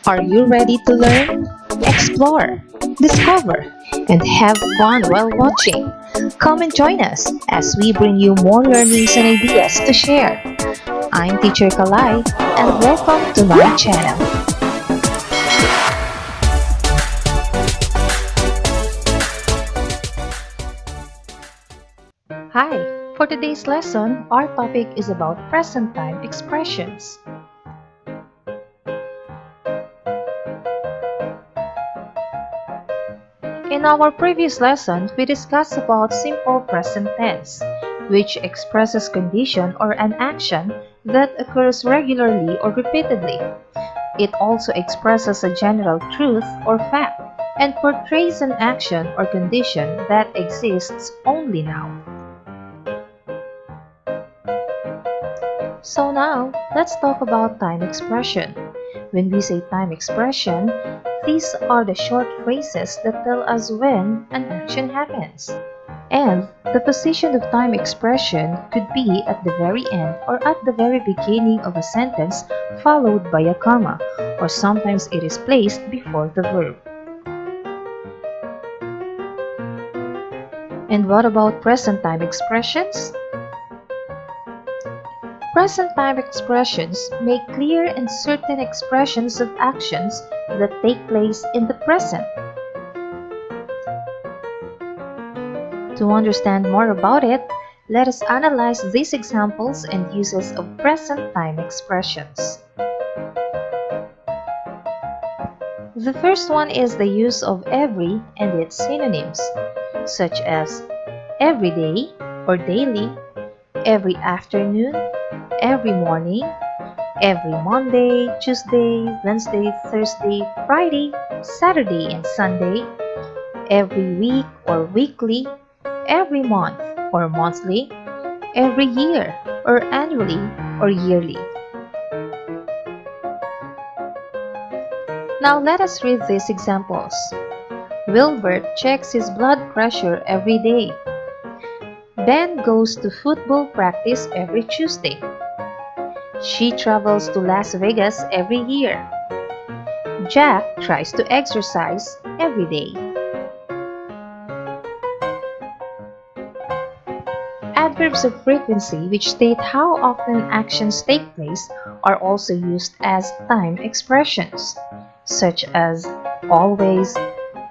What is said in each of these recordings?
Are you ready to learn, explore, discover, and have fun while watching? Come and join us as we bring you more learnings and ideas to share. I'm Teacher Calai, and welcome to my channel. Hi! For today's lesson, our topic is about present time expressions. In our previous lesson, we discussed about simple present tense, which expresses condition or an action that occurs regularly or repeatedly. It also expresses a general truth or fact and portrays an action or condition that exists only now. So now, let's talk about time expression. When we say time expression, these are the short phrases that tell us when an action happens. And the position of time expression could be at the very end or at the very beginning of a sentence followed by a comma, or sometimes it is placed before the verb. And what about present time expressions? Present time expressions make clear and certain expressions of actions that take place in the present. To understand more about it, let us analyze these examples and uses of present time expressions. The first one is the use of every and its synonyms, such as every day or daily, every afternoon, every morning, every Monday, Tuesday, Wednesday, Thursday, Friday, Saturday, and Sunday, every week or weekly, every month or monthly, every year or annually or yearly. Now let us read these examples. Wilbert checks his blood pressure every day. Ben goes to football practice every Tuesday. She travels to Las Vegas every year. Jack tries to exercise every day. Adverbs of frequency, which state how often actions take place, are also used as time expressions, such as always,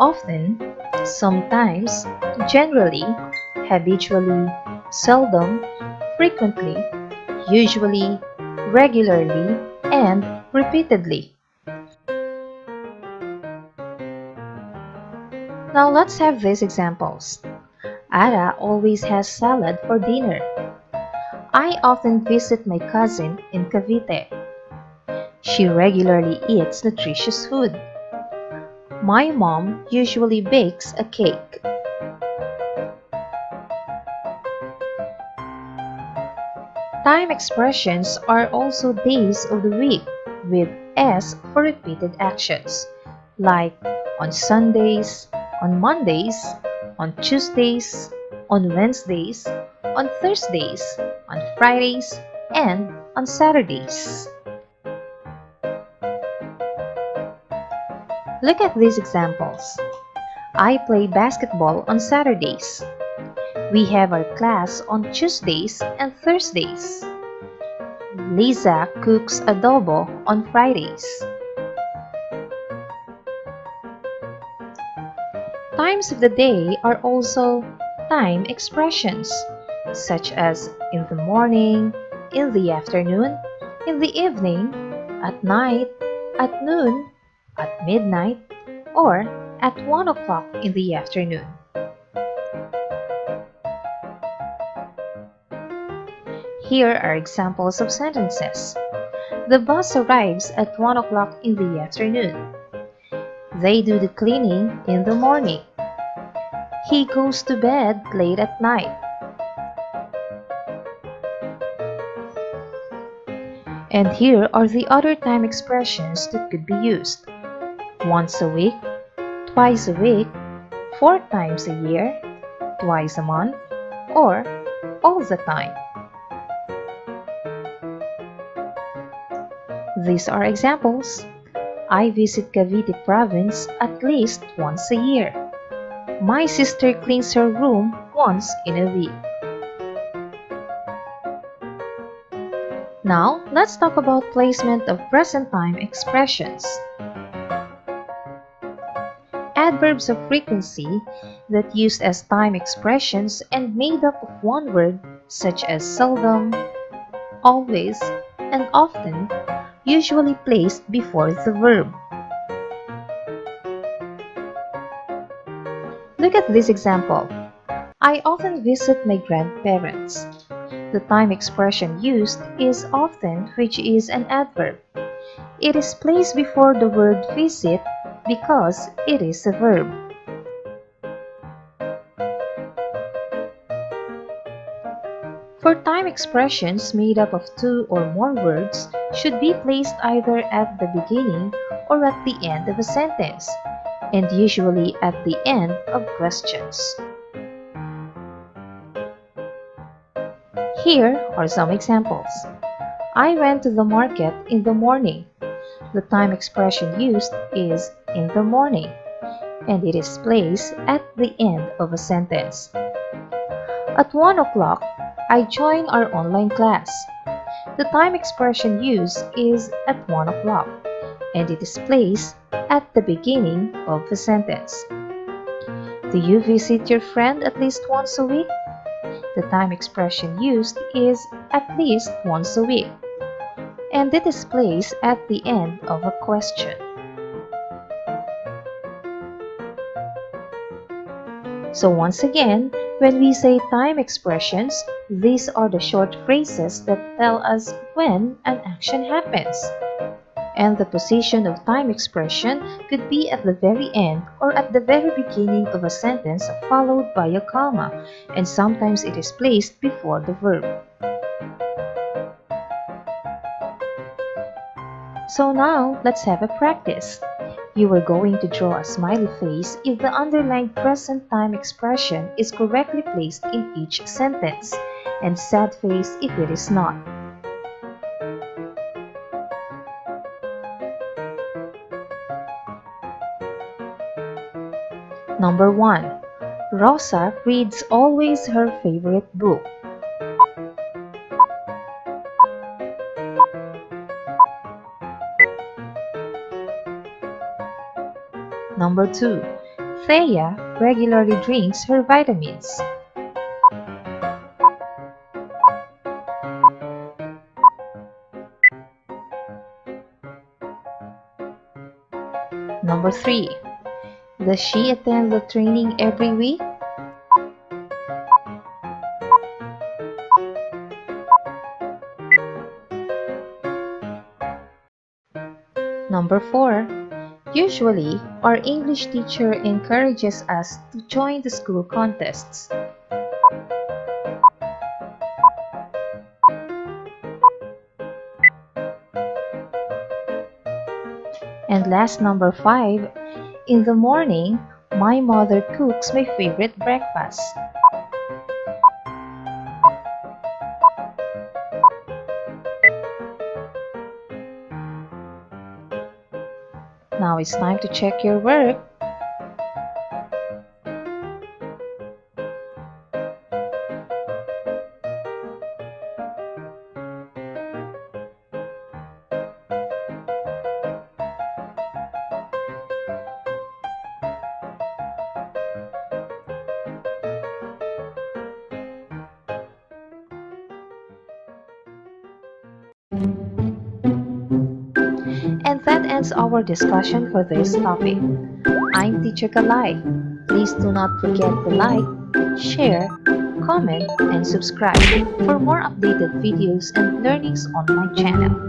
often, sometimes, generally, habitually, seldom, frequently, usually, regularly, and repeatedly. Now let's have these examples. Ara always has salad for dinner. I often visit my cousin in Cavite. She regularly eats nutritious food. My mom usually bakes a cake. Time expressions are also days of the week with S for repeated actions, like on Sundays, on Mondays, on Tuesdays, on Wednesdays, on Thursdays, on Fridays, and on Saturdays. Look at these examples. I play basketball on Saturdays. We have our class on Tuesdays and Thursdays. Lisa cooks adobo on Fridays. Times of the day are also time expressions, such as in the morning, in the afternoon, in the evening, at night, at noon, at midnight, or at 1 o'clock in the afternoon. Here are examples of sentences. The bus arrives at 1 o'clock in the afternoon. They do the cleaning in the morning. He goes to bed late at night. And here are the other time expressions that could be used. Once a week, twice a week, 4 times a year, twice a month, or all the time. These are examples. I visit Cavite province at least once a year. My sister cleans her room once in a week. Now, let's talk about placement of present time expressions. Adverbs of frequency that used as time expressions and made up of one word, such as seldom, always, and often, usually placed before the verb. Look at this example. I often visit my grandparents. The time expression used is often, which is an adverb. It is placed before the word visit because it is a verb. For time expressions made up of two or more words should be placed either at the beginning or at the end of a sentence, and usually at the end of questions. Here are some examples. I went to the market in the morning. The time expression used is in the morning, and it is placed at the end of a sentence. At 1 o'clock, I joined our online class. The time expression used is at 1 o'clock, and it is placed at the beginning of a sentence. Do you visit your friend at least once a week? The time expression used is at least once a week, and it is placed at the end of a question. So once again, when we say time expressions, these are the short phrases that tell us when an action happens. And the position of time expression could be at the very end or at the very beginning of a sentence followed by a comma, and sometimes it is placed before the verb. So now, let's have a practice. You are going to draw a smiley face if the underlined present time expression is correctly placed in each sentence, and sad face if it is not. Number 1. Rosa reads always her favorite book. Number 2. Thea regularly drinks her vitamins. Number 3. Does she attend the training every week? Number 4. Usually, our English teacher encourages us to join the school contests. And last, number 5. In the morning, my mother cooks my favorite breakfast. Now it's time to check your work. And that ends our discussion for this topic. I'm Teacher Calai. Please do not forget to like, share, comment, and subscribe for more updated videos and learnings on my channel.